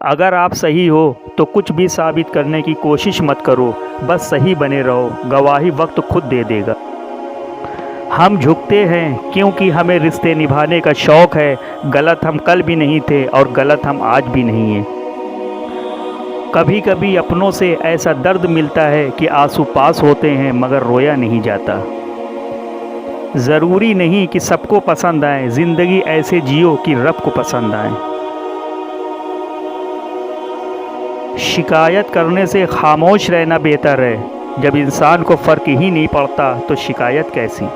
अगर आप सही हो तो कुछ भी साबित करने की कोशिश मत करो, बस सही बने रहो, गवाही वक्त खुद दे देगा। हम झुकते हैं क्योंकि हमें रिश्ते निभाने का शौक़ है। गलत हम कल भी नहीं थे और गलत हम आज भी नहीं हैं। कभी कभी अपनों से ऐसा दर्द मिलता है कि आंसू पास होते हैं मगर रोया नहीं जाता। ज़रूरी नहीं कि सबको पसंद आए, ज़िंदगी ऐसे जियो कि रब को पसंद आए। शिकायत करने से खामोश रहना बेहतर है। जब इंसान को फ़र्क ही नहीं पड़ता तो शिकायत कैसी।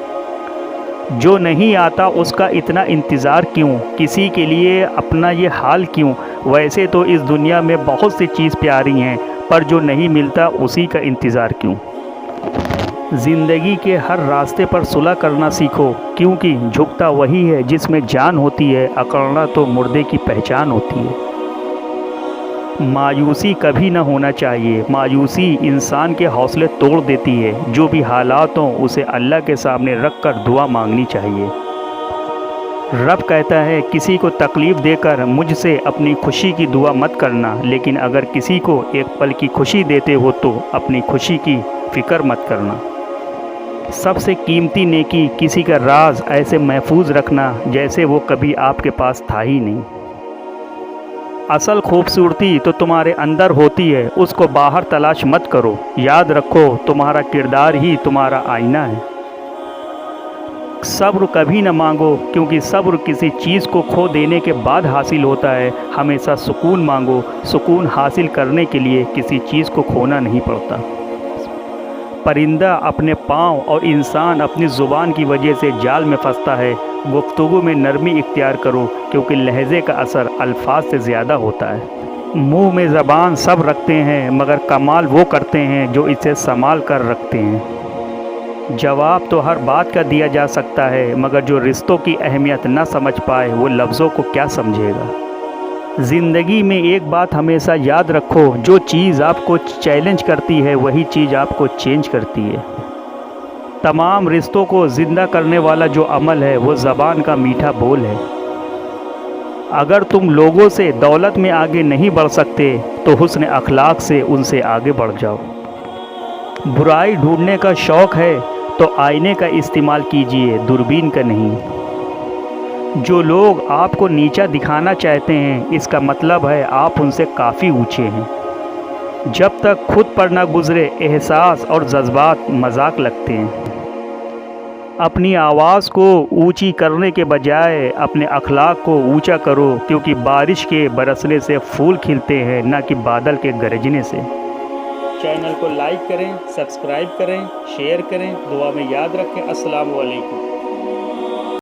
जो नहीं आता उसका इतना इंतज़ार क्यों, किसी के लिए अपना ये हाल क्यों। वैसे तो इस दुनिया में बहुत सी चीज़ प्यारी हैं, पर जो नहीं मिलता उसी का इंतज़ार क्यों। ज़िंदगी के हर रास्ते पर सुलह करना सीखो, क्योंकि झुकता वही है जिसमें जान होती है, अकड़ना तो मुर्दे की पहचान होती है। मायूसी कभी न होना चाहिए। मायूसी इंसान के हौसले तोड़ देती है। जो भी हालात हों उसे अल्लाह के सामने रख कर दुआ मांगनी चाहिए। रब कहता है किसी को तकलीफ़ देकर मुझसे अपनी खुशी की दुआ मत करना, लेकिन अगर किसी को एक पल की खुशी देते हो तो अपनी खुशी की फ़िक्र मत करना। सबसे कीमती नेकी किसी का राज ऐसे महफूज रखना जैसे वो कभी आपके पास था ही नहीं। असल खूबसूरती तो तुम्हारे अंदर होती है, उसको बाहर तलाश मत करो। याद रखो तुम्हारा किरदार ही तुम्हारा आईना है। सब्र कभी न मांगो, क्योंकि सब्र किसी चीज़ को खो देने के बाद हासिल होता है। हमेशा सुकून मांगो, सुकून हासिल करने के लिए किसी चीज़ को खोना नहीं पड़ता। परिंदा अपने पाँव और इंसान अपनी ज़ुबान की वजह से जाल में फंसता है। गुफ्तगू में नरमी इख्तियार करो, क्योंकि लहजे का असर अल्फाज से ज़्यादा होता है। मुंह में ज़बान सब रखते हैं, मगर कमाल वो करते हैं जो इसे संभाल कर रखते हैं। जवाब तो हर बात का दिया जा सकता है, मगर जो रिश्तों की अहमियत न समझ पाए वो लफ्ज़ों को क्या समझेगा। ज़िंदगी में एक बात हमेशा याद रखो, जो चीज़ आपको चैलेंज करती है वही चीज़ आपको चेंज करती है। तमाम रिश्तों को ज़िंदा करने वाला जो अमल है वो ज़बान का मीठा बोल है। अगर तुम लोगों से दौलत में आगे नहीं बढ़ सकते तो हुस्न अखलाक से उनसे आगे बढ़ जाओ। बुराई ढूंढने का शौक़ है तो आईने का इस्तेमाल कीजिए, दूरबीन का नहीं। जो लोग आपको नीचा दिखाना चाहते हैं इसका मतलब है आप उनसे काफ़ी ऊंचे हैं। जब तक खुद पर ना गुज़रे एहसास और जज्बात मजाक लगते हैं। अपनी आवाज़ को ऊंची करने के बजाय अपने अखलाक को ऊंचा करो, क्योंकि बारिश के बरसने से फूल खिलते हैं, ना कि बादल के गरजने से। चैनल को लाइक करें, सब्सक्राइब करें, शेयर करें, दुआ में याद रखें। अस्सलाम वालेकुम।